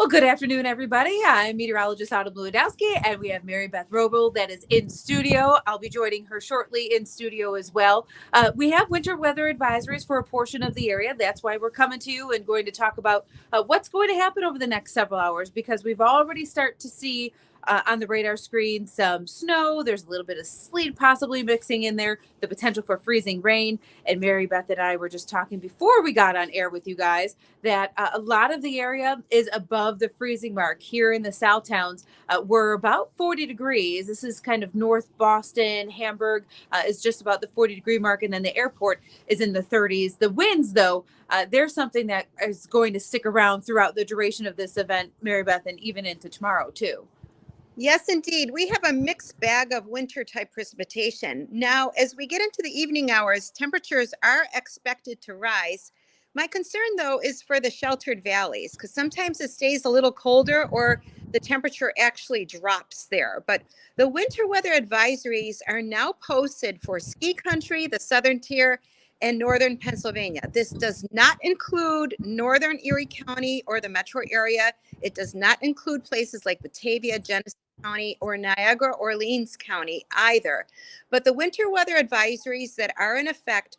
Well, good afternoon, everybody. I'm meteorologist Autumn Lewandowski, and we have Mary Beth Robel that is in studio. I'll be joining her shortly in studio as well. We have winter weather advisories for a portion of the area. That's why we're coming to you and going to talk about what's going to happen over the next several hours because we've already started to see on the radar screen some snow. There's a little bit of sleet possibly mixing in there, the potential for freezing rain. And Mary Beth and I were just talking before we got on air with you guys that a lot of the area is above the freezing mark here in the South Towns. We're about 40 degrees. This is kind of North Boston, Hamburg is just about the 40-degree mark, and then the airport is in the 30s. The winds, though, there's something that is going to stick around throughout the duration of this event, Mary Beth, and even into tomorrow, too. Yes, indeed. We have a mixed bag of winter type precipitation. Now, as we get into the evening hours, temperatures are expected to rise. My concern, though, is for the sheltered valleys, because sometimes it stays a little colder or the temperature actually drops there. But the winter weather advisories are now posted for ski country, the southern tier, and northern Pennsylvania. This does not include northern Erie County or the metro area. It does not include places like Batavia, Genesee County, or Niagara, Orleans County either. But the winter weather advisories that are in effect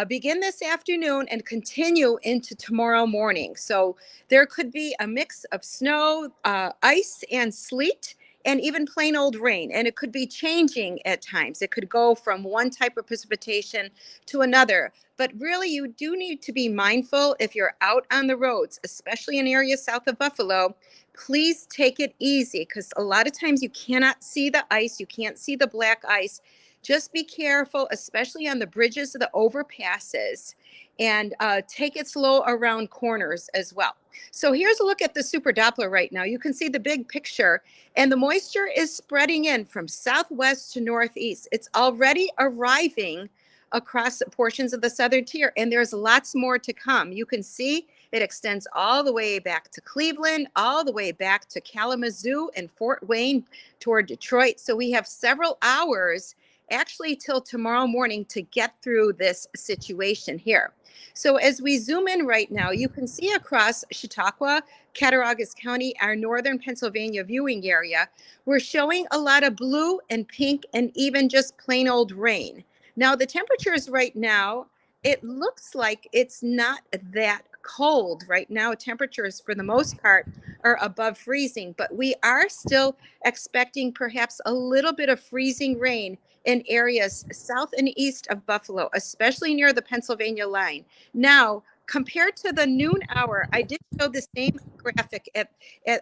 begin this afternoon and continue into tomorrow morning. So there could be a mix of snow, ice, and sleet, and even plain old rain. And it could be changing at times. It could go from one type of precipitation to another. But really, you do need to be mindful if you're out on the roads, especially in areas south of Buffalo. Please take it easy because a lot of times you cannot see the ice. You can't see the black ice. Just be careful, especially on the bridges of the overpasses, and take it slow around corners as well. So here's a look at the Super Doppler right now. You can see the big picture, and the moisture is spreading in from southwest to northeast. It's already arriving across portions of the southern tier, and there's lots more to come. You can see it extends all the way back to Cleveland, all the way back to Kalamazoo and Fort Wayne toward Detroit. So we have several hours actually till tomorrow morning to get through this situation here. So as we zoom in right now, you can see across Chautauqua, Cattaraugus County, our northern Pennsylvania viewing area, we're showing a lot of blue and pink and even just plain old rain. Now the temperatures right now, it looks like it's not that cold right now. Temperatures for the most part are above freezing, but we are still expecting perhaps a little bit of freezing rain in areas south and east of Buffalo, especially near the Pennsylvania line. Now, compared to the noon hour, I did show the same graphic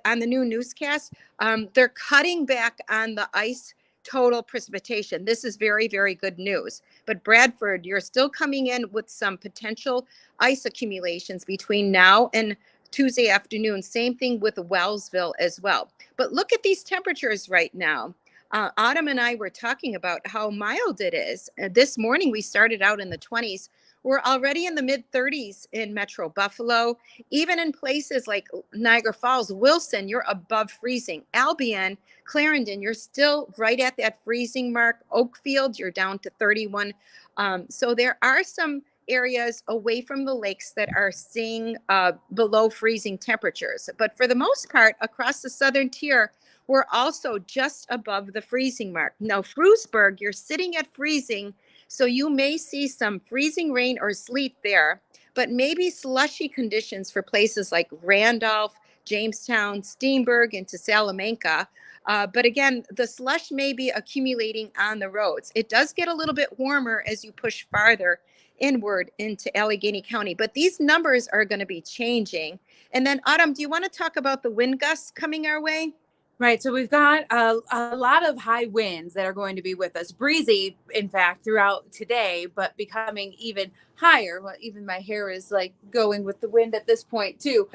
on the noon newscast. They're cutting back on the ice total precipitation. This is very, very good news. But Bradford, you're still coming in with some potential ice accumulations between now and Tuesday afternoon. Same thing with Wellsville as well. But look at these temperatures right now. Autumn and I were talking about how mild it is. This morning, we started out in the 20s. We're already in the mid 30s in Metro Buffalo. Even in places like Niagara Falls, Wilson, you're above freezing. Albion, Clarendon, you're still right at that freezing mark. Oakfield, you're down to 31. So there are some areas away from the lakes that are seeing below freezing temperatures. But for the most part, across the southern tier, we're also just above the freezing mark. Now, Frewsburg, you're sitting at freezing, so you may see some freezing rain or sleet there, but maybe slushy conditions for places like Randolph, Jamestown, Steenburg, into Salamanca. But again, the slush may be accumulating on the roads. It does get a little bit warmer as you push farther inward into Allegheny County, but these numbers are going to be changing. And then, Autumn, do you want to talk about the wind gusts coming our way? Right. So we've got a lot of high winds that are going to be with us. Breezy, in fact, throughout today, but becoming even higher. Well, even my hair is like going with the wind at this point, too.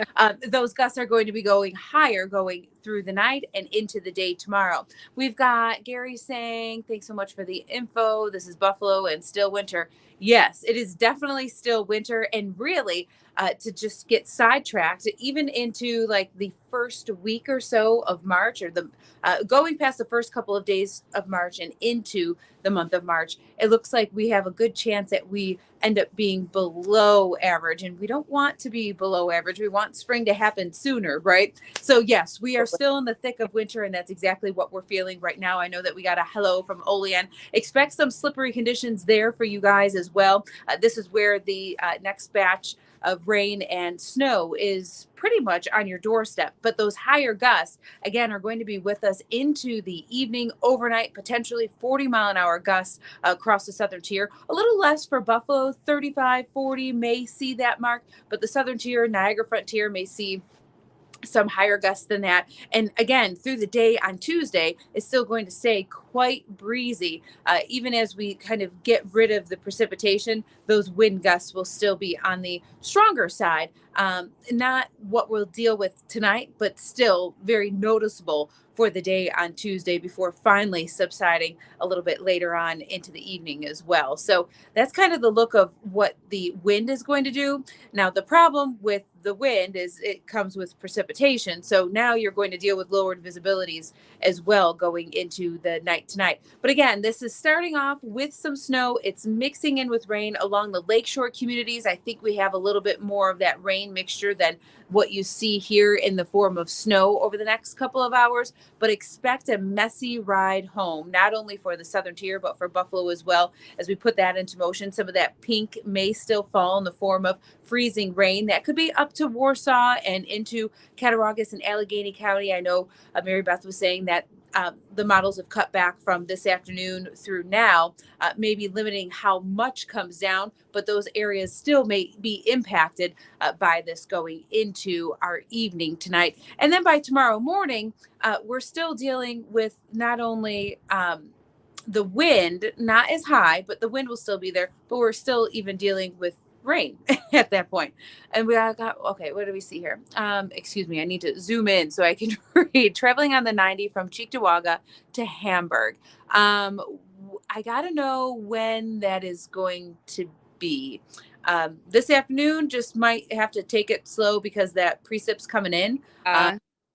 Those gusts are going to be going higher, going through the night and into the day tomorrow. We've got Gary saying, thanks so much for the info. This is Buffalo and still winter. Yes, it is definitely still winter. And really, to just get sidetracked, even into like the first week or so of March, or the going past the first couple of days of March and into the month of March, it looks like we have a good chance that we end up being below average. And we don't want to be below average. We want spring to happen sooner, right? So yes, we are still in the thick of winter, and that's exactly what we're feeling right now. I know that we got a hello from Olean. Expect some slippery conditions there for you guys as well. This is where the next batch of rain and snow is pretty much on your doorstep. But those higher gusts, again, are going to be with us into the evening, overnight, potentially 40-mile-an-hour gusts across the southern tier. A little less for Buffalo, 35, 40 may see that mark, but the southern tier, Niagara Frontier may see some higher gusts than that. And again, through the day on Tuesday, it's still going to stay quite breezy. Even as we kind of get rid of the precipitation, those wind gusts will still be on the stronger side. Not what we'll deal with tonight, but still very noticeable for the day on Tuesday before finally subsiding a little bit later on into the evening as well. So that's kind of the look of what the wind is going to do. Now, the problem with the wind is it comes with precipitation. So now you're going to deal with lowered visibilities as well going into the night tonight. But again, this is starting off with some snow. It's mixing in with rain along the lakeshore communities. I think we have a little bit more of that rain mixture than what you see here in the form of snow over the next couple of hours. But expect a messy ride home, not only for the southern tier, but for Buffalo as well. As we put that into motion, some of that pink may still fall in the form of freezing rain that could be up to Warsaw and into Cattaraugus and Allegheny County. I know Mary Beth was saying that the models have cut back from this afternoon through now, maybe limiting how much comes down, but those areas still may be impacted by this going into our evening tonight. And then by tomorrow morning, we're still dealing with not only the wind, not as high, but the wind will still be there, but we're still even dealing with rain at that point. And we got, okay, what do we see here? Excuse me, I need to zoom in so I can read. Traveling on the 90 from Cheektowaga to Hamburg. I got to know when that is going to be. This afternoon, just might have to take it slow because that precip's coming in.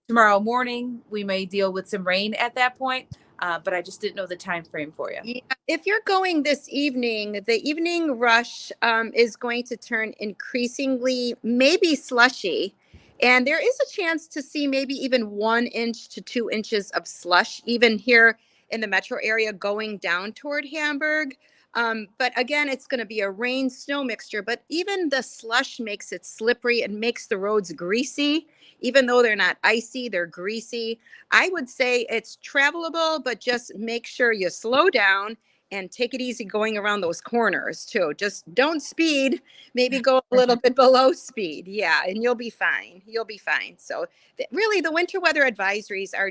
Tomorrow morning, we may deal with some rain at that point. But I just didn't know the time frame for you. Yeah. If you're going this evening, the evening rush is going to turn increasingly maybe slushy. And there is a chance to see maybe even 1 inch to 2 inches of slush, even here in the metro area going down toward Hamburg. But again, it's going to be a rain snow mixture, but even the slush makes it slippery and makes the roads greasy. Even though they're not icy, they're greasy. I would say it's travelable, but just make sure you slow down and take it easy going around those corners too. Just don't speed, maybe go a little bit below speed. Yeah, and you'll be fine. You'll be fine. So really the winter weather advisories are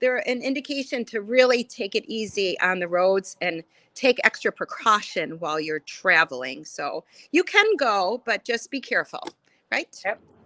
they're an indication to really take it easy on the roads and take extra precaution while you're traveling. So you can go, but just be careful, right?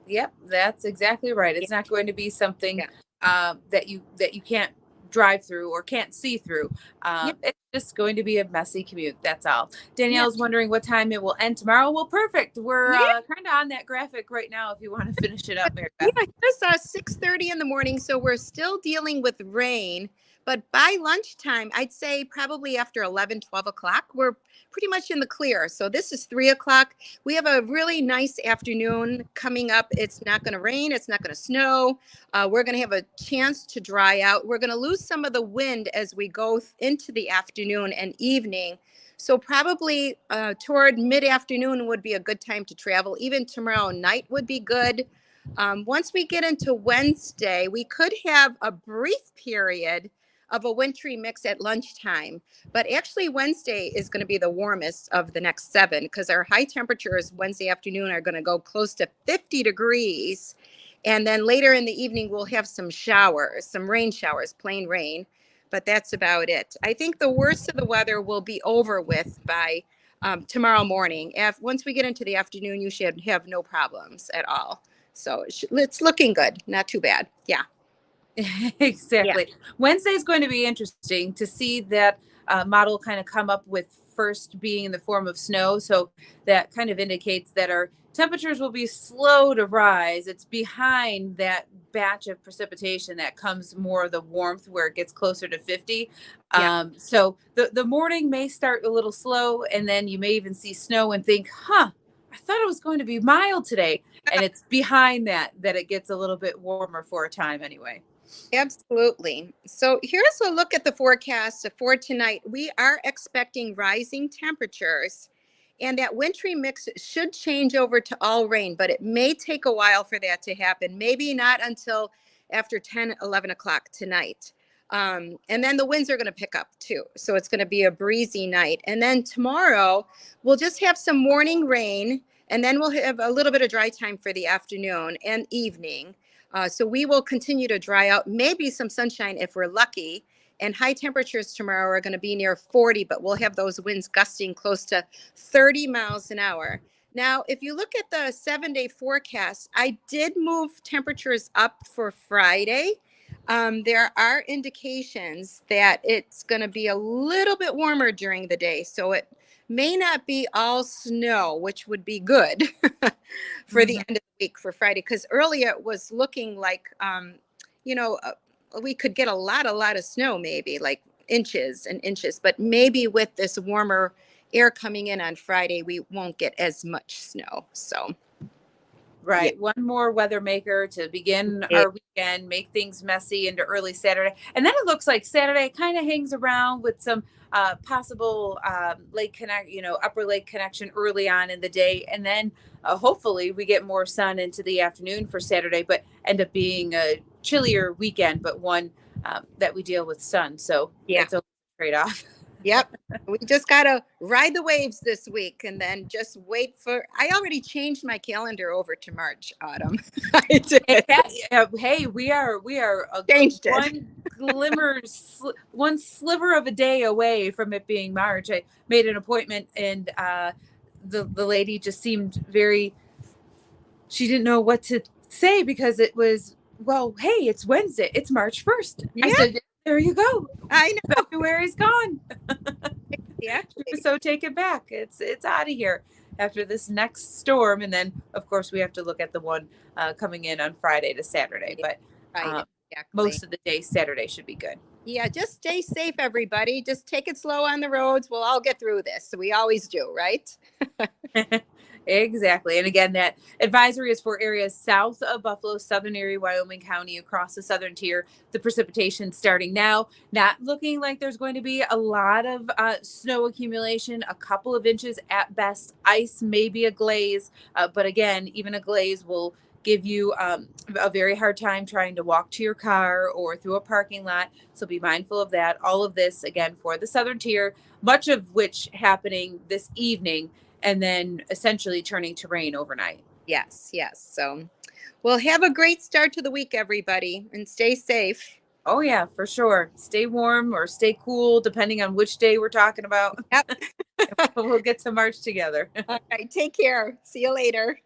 Yep, that's exactly right. It's not going to be something that you can't drive through or can't see through. It's just going to be a messy commute. That's all. Danielle's wondering what time it will end tomorrow. Well, perfect. We're kind of on that graphic right now. If you want to finish it up, Mary Beth. Yeah, it's 6:30 in the morning, so we're still dealing with rain. But by lunchtime, I'd say probably after 11, 12 o'clock, we're pretty much in the clear. So this is 3 o'clock. We have a really nice afternoon coming up. It's not going to rain. It's not going to snow. We're going to have a chance to dry out. We're going to lose some of the wind as we go into the afternoon and evening. So probably toward mid-afternoon would be a good time to travel. Even tomorrow night would be good. Once we get into Wednesday, we could have a brief period of a wintry mix at lunchtime. But actually Wednesday is going to be the warmest of the next 7 because our high temperatures Wednesday afternoon are going to go close to 50 degrees. And then later in the evening, we'll have some showers, some rain showers, plain rain. But that's about it. I think the worst of the weather will be over with by tomorrow morning. Once we get into the afternoon, you should have no problems at all. So it's looking good. Not too bad. Yeah. Exactly. Yeah. Wednesday is going to be interesting to see that model kind of come up with first being in the form of snow. So that kind of indicates that our temperatures will be slow to rise. It's behind that batch of precipitation that comes more of the warmth where it gets closer to 50. Yeah. So the morning may start a little slow, and then you may even see snow and think, huh, I thought it was going to be mild today. And it's behind that it gets a little bit warmer for a time anyway. Absolutely. So here's a look at the forecast for tonight. We are expecting rising temperatures, and that wintry mix should change over to all rain, but it may take a while for that to happen. Maybe not until after 10, 11 o'clock tonight. And then the winds are going to pick up too. So it's going to be a breezy night. And then tomorrow, we'll just have some morning rain, and then we'll have a little bit of dry time for the afternoon and evening. So we will continue to dry out, maybe some sunshine if we're lucky. And high temperatures tomorrow are going to be near 40, but we'll have those winds gusting close to 30 miles an hour. Now, if you look at the 7-day forecast, I did move temperatures up for Friday. There are indications that it's going to be a little bit warmer during the day. So it may not be all snow, which would be good for the end of the week for Friday. Because earlier it was looking like, you know, we could get a lot of snow, maybe like inches and inches. But maybe with this warmer air coming in on Friday, we won't get as much snow. So. Right. Yeah. One more weather maker to begin our weekend, make things messy into early Saturday. And then it looks like Saturday kind of hangs around with some possible lake connect, upper lake connection early on in the day. And then hopefully we get more sun into the afternoon for Saturday, but end up being a chillier weekend, but one that we deal with sun. So it's a trade-off. Yep. We just got to ride the waves this week and then just wait for. I already changed my calendar over to March, Autumn. I did. Hey, we are changed one sliver of a day away from it being March. I made an appointment, and the lady just seemed she didn't know what to say because it was, well, hey, it's Wednesday. It's March 1st. Yeah. I said, there you go. I know. February's gone. Yeah. So take it back. It's out of here after this next storm. And then, of course, we have to look at the one coming in on Friday to Saturday. But most of the day, Saturday should be good. Yeah, just stay safe, everybody. Just take it slow on the roads. We'll all get through this. We always do, right? Exactly. And again, that advisory is for areas south of Buffalo, southern Erie, Wyoming County, across the southern tier. The precipitation starting now, not looking like there's going to be a lot of snow accumulation, a couple of inches at best. Ice, maybe a glaze. But again, even a glaze will give you a very hard time trying to walk to your car or through a parking lot. So be mindful of that. All of this, again, for the southern tier, much of which happening this evening, and then essentially turning to rain overnight. Yes. So we'll have a great start to the week, everybody, and stay safe. Oh, yeah, for sure. Stay warm or stay cool, depending on which day we're talking about. Yep. We'll get to March together. All right. Take care. See you later.